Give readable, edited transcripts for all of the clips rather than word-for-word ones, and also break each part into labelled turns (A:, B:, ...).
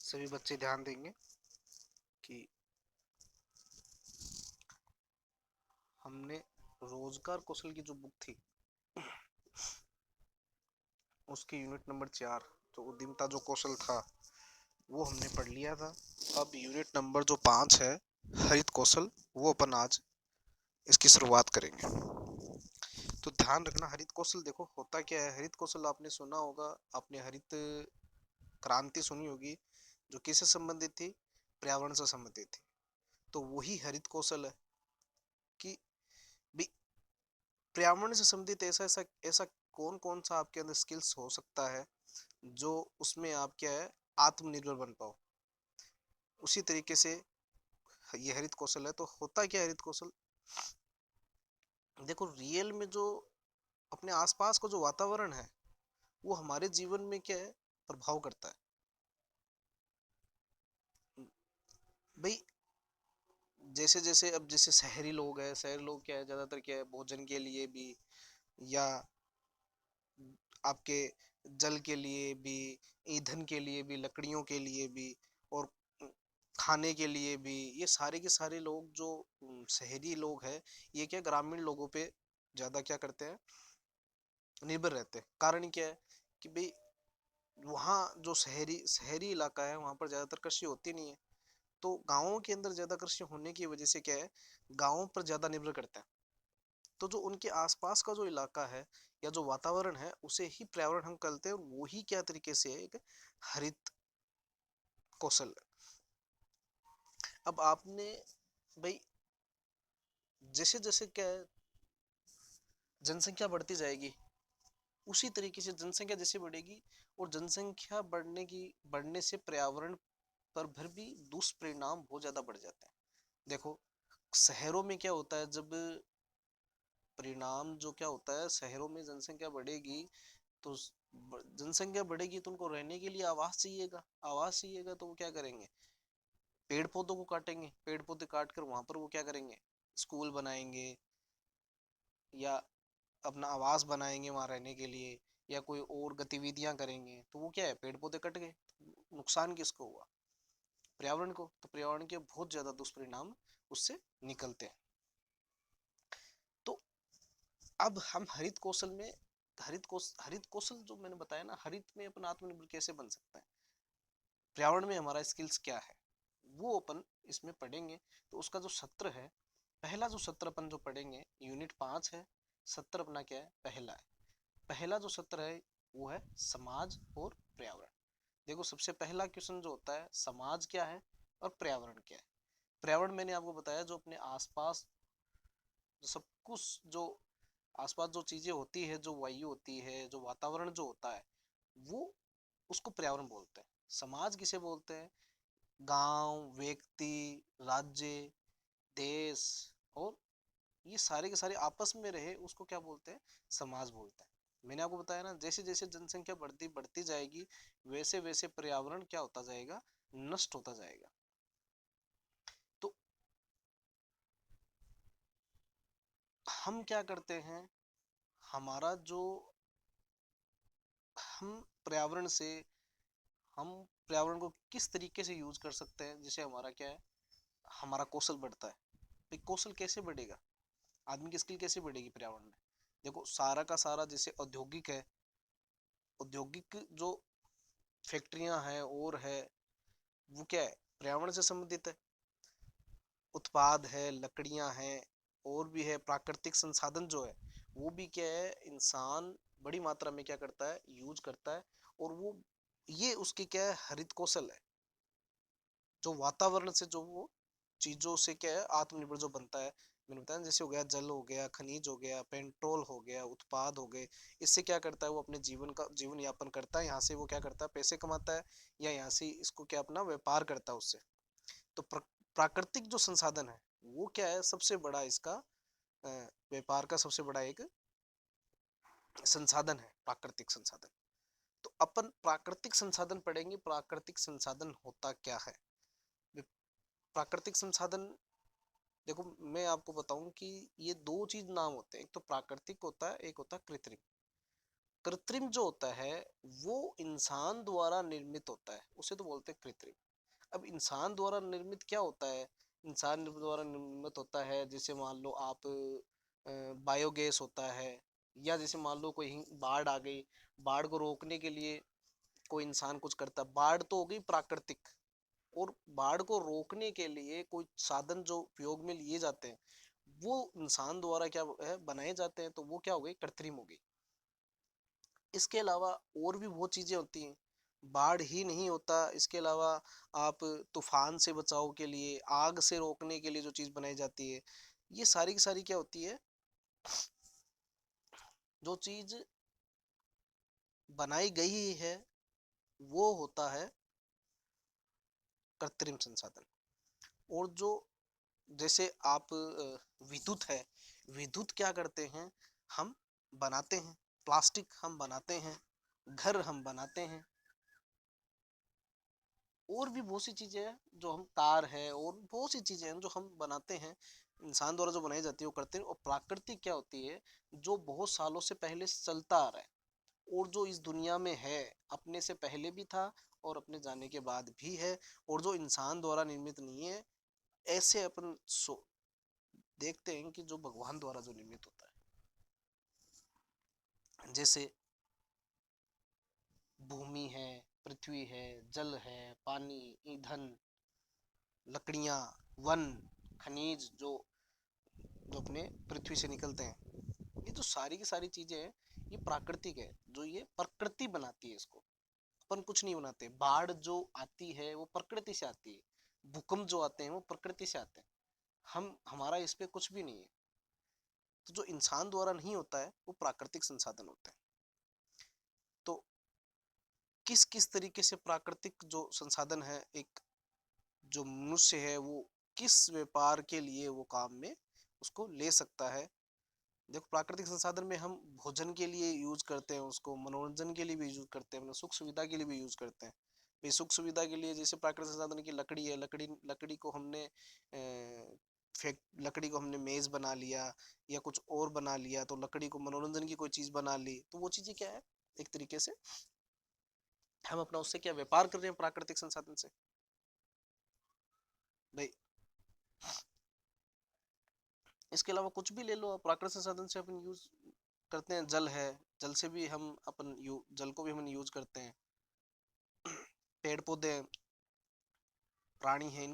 A: सभी बच्चे ध्यान देंगे कि हमने रोजगार कौशल की जो बुक थी उसकी यूनिट नंबर 4 जो उद्यमिता जो कौशल था वो हमने पढ़ लिया था। अब यूनिट नंबर जो 5 है हरित कौशल, वो अपन आज इसकी शुरुआत करेंगे। तो ध्यान रखना, हरित कौशल देखो होता क्या है। हरित कौशल आपने सुना होगा, आपने हरित क्रांति सुनी होगी जो किससे संबंधित थी, पर्यावरण से संबंधित थी। तो वही हरित कौशल है कि भी पर्यावरण से संबंधित ऐसा ऐसा ऐसा कौन कौन सा आपके अंदर स्किल्स हो सकता है जो उसमें आप क्या है आत्मनिर्भर बन पाओ। उसी तरीके से ये हरित कौशल है। तो होता क्या है हरित कौशल, देखो रियल में जो अपने आसपास का जो वातावरण है वो हमारे जीवन में क्या है प्रभाव करता है। भाई जैसे जैसे अब जैसे शहरी लोग हैं, शहरी लोग क्या है ज्यादातर क्या है भोजन के लिए भी या आपके जल के लिए भी, ईंधन के लिए भी, लकड़ियों के लिए भी और खाने के लिए भी, ये सारे के सारे लोग जो शहरी लोग हैं ये क्या ग्रामीण लोगों पे ज्यादा क्या करते हैं निर्भर रहते हैं। कारण क्या है कि भाई वहाँ जो शहरी शहरी इलाका है वहाँ पर ज्यादातर कृषि होती नहीं है। तो गाँवों के अंदर ज्यादा कृषि होने की वजह से क्या है गाँवों पर ज्यादा निर्भर करता है। तो जो उनके आसपास का जो इलाका है या जो वातावरण है उसे ही पर्यावरण हम कहते हैं, और वो ही क्या तरीके से एक हरित कौशल है। अब आपने भाई जैसे जैसे क्या है जनसंख्या बढ़ती जाएगी उसी तरीके से जनसंख्या जैसे बढ़ेगी और जनसंख्या बढ़ने से पर्यावरण पर भी दुष्परिणाम बहुत ज्यादा बढ़ जाते हैं। देखो शहरों में क्या होता है, जब परिणाम जो क्या होता है शहरों में जनसंख्या बढ़ेगी तो जनसंख्या बढ़ेगी तो उनको रहने के लिए आवास चाहिएगा। आवास चाहिएगा तो वो क्या करेंगे, पेड़ पौधों को काटेंगे। पेड़ पौधे काट कर वहां पर वो क्या करेंगे, स्कूल बनाएंगे या अपना आवास बनाएंगे वहां रहने के लिए या कोई और गतिविधियां करेंगे। तो वो क्या है पेड़ पौधे कट गए, नुकसान किसको हुआ, पर्यावरण को। तो पर्यावरण के बहुत ज्यादा दुष्परिणाम उससे निकलते हैं। तो अब हम हरित कौशल में हरित कौशल जो मैंने बताया ना, हरित में अपन आत्मनिर्भर कैसे बन सकते हैं, पर्यावरण में हमारा स्किल्स क्या है वो अपन इसमें पढ़ेंगे। तो उसका जो सत्र है, पहला जो सत्र अपन जो पढ़ेंगे यूनिट 5 है। सत्र अपना क्या है पहला है। पहला जो सत्र है वो है समाज और पर्यावरण। देखो सबसे पहला क्वेश्चन जो होता है समाज क्या है और पर्यावरण क्या है। पर्यावरण मैंने आपको बताया जो अपने आसपास सब कुछ जो आसपास जो चीजें होती है, जो वायु होती है, जो वातावरण जो होता है वो उसको पर्यावरण बोलते हैं। समाज किसे बोलते हैं, गांव, व्यक्ति, राज्य, देश और ये सारे के सारे आपस में रहे उसको क्या बोलते हैं, समाज बोलते हैं। मैंने आपको बताया ना जैसे जैसे जनसंख्या बढ़ती बढ़ती जाएगी वैसे वैसे पर्यावरण क्या होता जाएगा, नष्ट होता जाएगा। तो हम क्या करते हैं, हमारा जो हम पर्यावरण से हम पर्यावरण को किस तरीके से यूज कर सकते हैं जिससे हमारा क्या है हमारा कौशल बढ़ता है। भाई कौशल कैसे बढ़ेगा, आदमी की स्किल कैसे बढ़ेगी पर्यावरण में। देखो सारा का सारा जैसे औद्योगिक है, औद्योगिक जो फैक्ट्रियां हैं और है वो क्या है पर्यावरण से संबंधित है। उत्पाद है, लकड़ियां हैं और भी है, प्राकृतिक संसाधन जो है वो भी क्या है इंसान बड़ी मात्रा में क्या करता है यूज करता है। और वो ये उसकी क्या है हरित कौशल है, जो वातावरण से जो वो चीजों से क्या है आत्मनिर्भर जो बनता है। मैंने बताया जैसे हो गया जल, हो गया खनिज, हो गया पेट्रोल, हो गया उत्पाद हो गए। इससे क्या करता है वो अपने जीवन यापन करता है, यहाँ से वो क्या करता है पैसे कमाता है या यहाँ से इसको क्या अपना व्यापार करता है उससे। तो प्राकृतिक जो संसाधन है वो क्या है सबसे बड़ा इसका अ, व्यापार का सबसे बड़ा एक संसाधन है प्राकृतिक संसाधन। तो अपन प्राकृतिक संसाधन पढ़ेंगे, प्राकृतिक संसाधन होता क्या है। प्राकृतिक संसाधन देखो मैं आपको बताऊं कि ये दो चीज नाम होते हैं, एक तो प्राकृतिक होता है एक होता है कृत्रिम। कृत्रिम जो होता है वो इंसान द्वारा निर्मित होता है, उसे तो बोलते हैं कृत्रिम। अब इंसान द्वारा निर्मित क्या होता है? इंसान द्वारा निर्मित होता है जैसे मान लो आप बायोगैस होता है, या जैसे मान लो कोई बाढ़ आ गई, बाढ़ को रोकने के लिए कोई इंसान कुछ करता है। बाढ़ तो हो गई प्राकृतिक, और बाढ़ को रोकने के लिए कोई साधन जो उपयोग में लिए जाते हैं वो इंसान द्वारा क्या है बनाए जाते हैं, तो वो क्या हो गई? कृत्रिम हो गई। इसके अलावा और भी बहुत चीजें होती हैं, बाढ़ ही नहीं होता, इसके अलावा आप तूफान से बचाव के लिए, आग से रोकने के लिए जो चीज बनाई जाती है, ये सारी की सारी क्या होती है? जो चीज बनाई गई है वो होता है कृत्रिम संसाधन। और जो जैसे आप विद्युत है, विद्युत क्या करते हैं? हम बनाते हैं, प्लास्टिक हम बनाते हैं, घर हम बनाते हैं, और भी बहुत सी चीजें हैं जो हम, कार है, और बहुत सी चीजें हैं जो हम बनाते हैं, इंसान द्वारा जो बनाई जाती है वो करते हैं। और प्राकृतिक क्या होती है? जो बहुत सालों से पहले से चलता आ रहा है, और जो इस दुनिया में है, अपने से पहले भी था और अपने जाने के बाद भी है, और जो इंसान द्वारा निर्मित नहीं है। ऐसे अपन देखते हैं कि जो भगवान द्वारा जो निर्मित होता है, जैसे भूमि है, पृथ्वी है, जल है, पानी, ईंधन, लकड़ियां, वन, खनिज जो अपने पृथ्वी से निकलते हैं, ये जो सारी की सारी चीजें हैं ये प्राकृतिक है, जो ये प्रकृति बनाती है इसको। अपन कुछ नहीं बनाते। बाढ़ जो आती है वो प्रकृति से आती है, भूकंप जो आते हैं वो प्रकृति से आते हैं, हम हमारा इस पे कुछ भी नहीं है। तो जो इंसान द्वारा नहीं होता है वो प्राकृतिक संसाधन होते हैं। तो किस किस तरीके से प्राकृतिक जो संसाधन है, एक जो मनुष्य है वो किस व्यापार के लिए वो काम में उसको ले सकता है। देखो, प्राकृतिक संसाधन में हम भोजन के लिए यूज करते हैं उसको, मनोरंजन के लिए भी यूज करते हैं, अपने सुख सुविधा के लिए भी यूज करते हैं। भाई सुख सुविधा के लिए जैसे प्राकृतिक संसाधन की लकड़ी है, लकड़ी को हमने फेंक, लकड़ी को हमने मेज बना लिया या कुछ और बना लिया, तो लकड़ी को मनोरंजन की कोई चीज बना ली, तो वो चीजें क्या है? एक तरीके से हम अपना उससे क्या व्यापार कर रहे हैं प्राकृतिक संसाधन से। भाई इसके अलावा कुछ भी ले लो, प्राकृतिक संसाधन से अपन यूज करते हैं। जल है, जल से भी हम अपन जल को भी हम यूज करते हैं। पेड़ पौधे हैं, प्राणी हैं,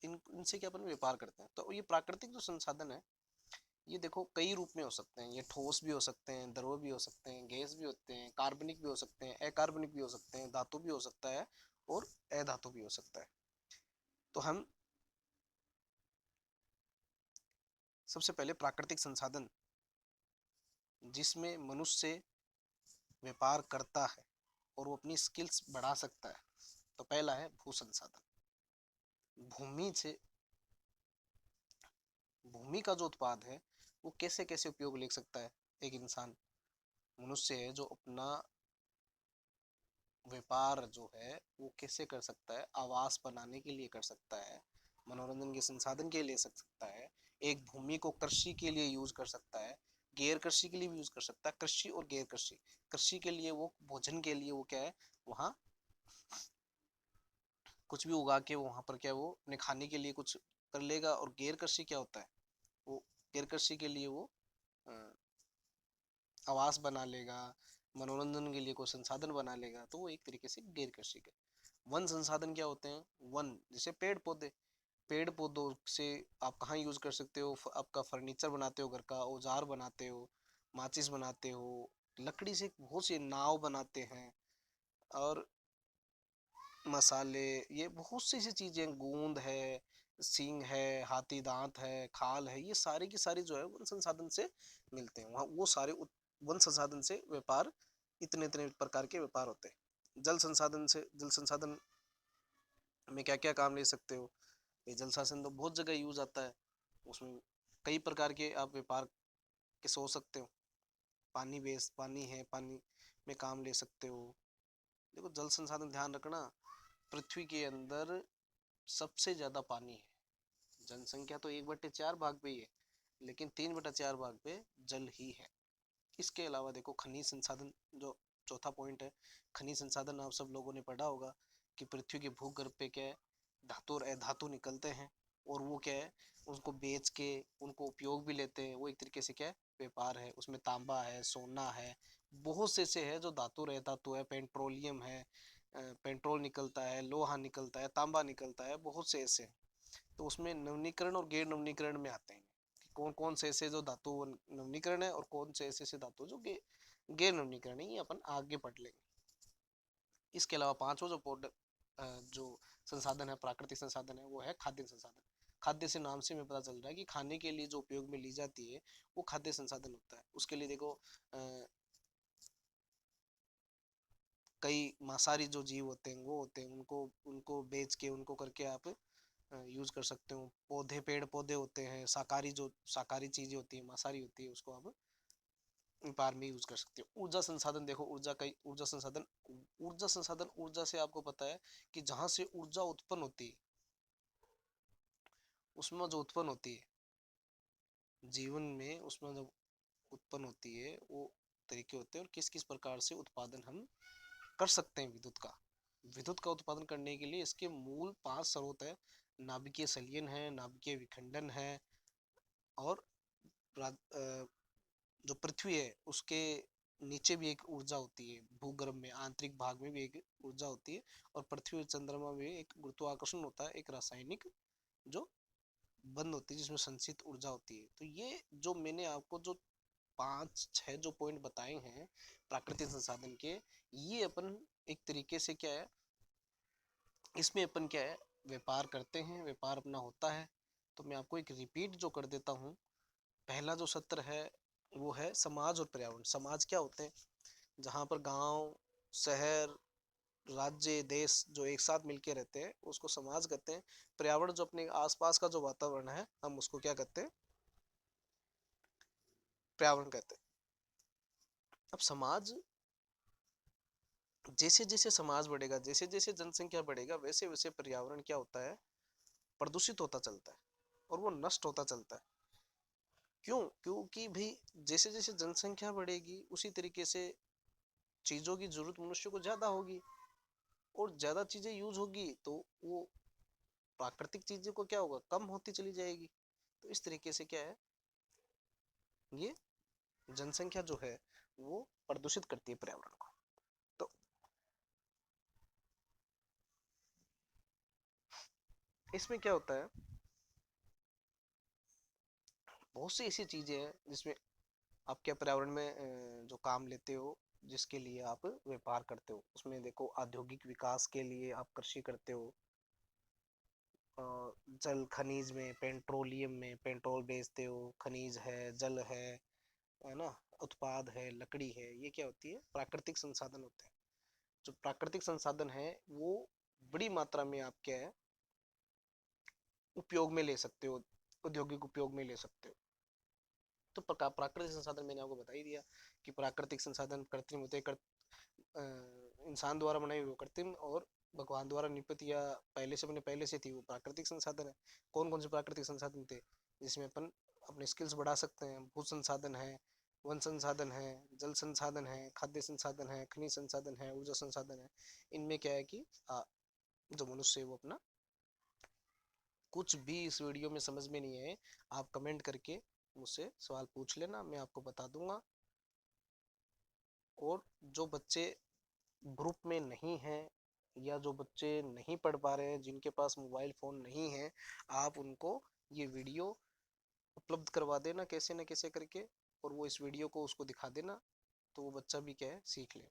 A: इनसे क्या अपन व्यापार करते हैं। तो ये प्राकृतिक जो संसाधन है, ये देखो कई रूप में हो सकते हैं। ये ठोस भी हो सकते हैं, द्रव भी हो सकते हैं, गैस भी होते हैं, कार्बनिक भी हो सकते हैं, अकार्बनिक भी हो सकते हैं, धातु भी हो सकता है, और अधातु भी हो सकता है। तो हम सबसे पहले प्राकृतिक संसाधन जिसमें मनुष्य व्यापार करता है और वो अपनी स्किल्स बढ़ा सकता है, तो पहला है भू संसाधन। भूमि से, भूमि का जो उत्पाद है वो कैसे कैसे उपयोग ले सकता है एक इंसान, मनुष्य है जो अपना व्यापार जो है वो कैसे कर सकता है? आवास बनाने के लिए कर सकता है, मनोरंजन के संसाधन के लिए सकता है, एक भूमि को कृषि के लिए यूज कर सकता है, गैर कृषि के लिए भी यूज कर सकता है। कृषि और गैर कृषि, कृषि के लिए वो भोजन के लिए वो क्या है, वहाँ कुछ भी उगा के वहां पर क्या है, वो अपने खाने के लिए कुछ कर लेगा। और गैर कृषि क्या होता है? वो गैर कृषि के लिए वो अ, आवास बना लेगा, मनोरंजन के लिए कोई संसाधन बना लेगा, तो वो एक तरीके से गैर कृषि का। वन संसाधन क्या होते हैं? वन जैसे पेड़ पौधे, पेड़ पौधों से आप कहाँ यूज कर सकते हो? आपका फर्नीचर बनाते हो, घर का औजार बनाते हो, माचिस बनाते हो, लकड़ी से बहुत सी नाव बनाते हैं, और मसाले, ये बहुत सी ऐसी चीजें, गोंद है, सींग है, हाथी दांत है, खाल है, ये सारी की सारी जो है वन संसाधन से मिलते हैं। वहाँ वो सारे वन संसाधन से व्यापार, इतने इतने प्रकार के व्यापार होते हैं। जल संसाधन से, जल संसाधन में क्या क्या काम ले सकते हो? ये जल संसाधन तो बहुत जगह यूज आता है, उसमें कई प्रकार के आप व्यापार के सोच सकते हो। पानी बेस, पानी है, पानी में काम ले सकते हो। देखो जल संसाधन ध्यान रखना, पृथ्वी के अंदर सबसे ज्यादा पानी है। जनसंख्या तो 1/4 भाग पे ही है, लेकिन 3/4 भाग पे जल ही है। इसके अलावा देखो खनिज संसाधन, जो चौथा पॉइंट है, खनिज संसाधन। आप सब लोगों ने पढ़ा होगा कि पृथ्वी के भूगर्भ पे क्या है, धातु और अधातु निकलते हैं, और वो क्या है, उसको बेच के उनको उपयोग भी लेते हैं। वो एक तरीके से क्या है, व्यापार है। उसमें तांबा है, सोना है, बहुत से है जो धातु और अधातु है, पेट्रोलियम है, पेट्रोल निकलता है, लोहा निकलता है, तांबा निकलता है, बहुत से ऐसे। तो उसमें नवनीकरण और गैर नवनीकरण में आते हैं कि कौन कौन से ऐसे जो धातु नवनीकरण है और कौन से ऐसे धातु जो गैर नवनीकरण है, ये अपन आगे पढ़ लेंगे। इसके अलावा पांचवा जो संसाधन है, प्राकृतिक संसाधन है, वो है खाद्य संसाधन। खाद्य से नाम से हमें पता चल रहा है कि खाने के लिए जो उपयोग में ली जाती है वो खाद्य संसाधन होता है। उसके लिए देखो कई मांसाहारी जो जीव होते हैं वो होते हैं, उनको उनको बेच के उनको करके आप यूज कर सकते हो। पौधे, पेड़ पौधे होते हैं, शाकाहारी जो शाकाहारी चीजें होती है, मांसाहारी होती है, उसको आप व्यापार में यूज कर सकते हो। ऊर्जा संसाधन देखो, ऊर्जा संसाधन, ऊर्जा से आपको पता है कि जहां से ऊर्जा उत्पन्न होती है, उसमें जो उत्पन्न होती है जीवन में, उसमें जो उत्पन्न होती है वो तरीके होते हैं, और किस किस प्रकार से उत्पादन हम कर सकते हैं विद्युत का। विद्युत का उत्पादन करने के लिए इसके मूल 5 स्रोत है। नाभिकीय संलयन है, नाभिकीय विखंडन है, और जो पृथ्वी है उसके नीचे भी एक ऊर्जा होती है, भूगर्भ में आंतरिक भाग में भी एक ऊर्जा होती है, और पृथ्वी और चंद्रमा में एक गुरुत्वाकर्षण होता है, एक रासायनिक जो बंद होती है जिसमें संचित ऊर्जा होती है। तो ये जो मैंने आपको जो 5-6 जो पॉइंट बताए हैं प्राकृतिक संसाधन के, ये अपन एक तरीके से क्या है, इसमें अपन क्या है, व्यापार करते हैं, व्यापार अपना होता है। तो मैं आपको एक रिपीट जो कर देता हूँ। पहला जो सत्र है वो है समाज और पर्यावरण। समाज क्या होते हैं, जहाँ पर गांव, शहर, राज्य, देश जो एक साथ मिलके रहते हैं उसको समाज कहते हैं। पर्यावरण जो अपने आसपास का जो वातावरण है, हम उसको क्या कहते हैं, पर्यावरण कहते हैं। अब समाज, जैसे जैसे समाज बढ़ेगा, जैसे जैसे जनसंख्या बढ़ेगा, वैसे वैसे पर्यावरण क्या होता है, प्रदूषित होता चलता है, और वो नष्ट होता चलता है। क्यों? क्योंकि भाई जैसे जैसे जनसंख्या बढ़ेगी उसी तरीके से चीजों की जरूरत मनुष्य को ज्यादा होगी, और ज्यादा चीजें यूज होगी तो वो प्राकृतिक चीजों को क्या होगा, कम होती चली जाएगी। तो इस तरीके से क्या है, ये जनसंख्या जो है वो प्रदूषित करती है पर्यावरण को। तो इसमें क्या होता है, बहुत सी ऐसी चीजें हैं जिसमें आप क्या पर्यावरण में जो काम लेते हो, जिसके लिए आप व्यापार करते हो। उसमें देखो औद्योगिक विकास के लिए आप कृषि करते हो, जल खनिज में, पेट्रोलियम में पेट्रोल बेचते हो, खनिज है, जल है ना, उत्पाद है, लकड़ी है, ये क्या होती है, प्राकृतिक संसाधन होते हैं। जो प्राकृतिक संसाधन है वो बड़ी मात्रा में आप क्या है, उपयोग में ले सकते हो, औद्योगिक उपयोग में ले सकते हो। तो प्राकृतिक संसाधन मैंने आपको बता ही दिया कि प्राकृतिक संसाधन कृत्रिम होते हैं, इंसान द्वारा बनाई हुई वो कृत्रिम, और भगवान द्वारा निपित या पहले से थी वो प्राकृतिक संसाधन है। कौन कौन से प्राकृतिक संसाधन थे, जिसमें अपन अपने स्किल्स बढ़ा सकते हैं? भू संसाधन है, वन संसाधन है, जल संसाधन है, खाद्य संसाधन है, खनिज संसाधन है, ऊर्जा संसाधन है। इनमें क्या है कि जो मनुष्य है वो अपना, कुछ भी इस वीडियो में समझ में नहीं है, आप कमेंट करके मुझसे सवाल पूछ लेना, मैं आपको बता दूंगा। और जो बच्चे ग्रुप में नहीं हैं, या जो बच्चे नहीं पढ़ पा रहे हैं, जिनके पास मोबाइल फ़ोन नहीं है, आप उनको ये वीडियो उपलब्ध करवा देना कैसे न कैसे करके, और वो इस वीडियो को उसको दिखा देना, तो वो बच्चा भी क्या है, सीख ले।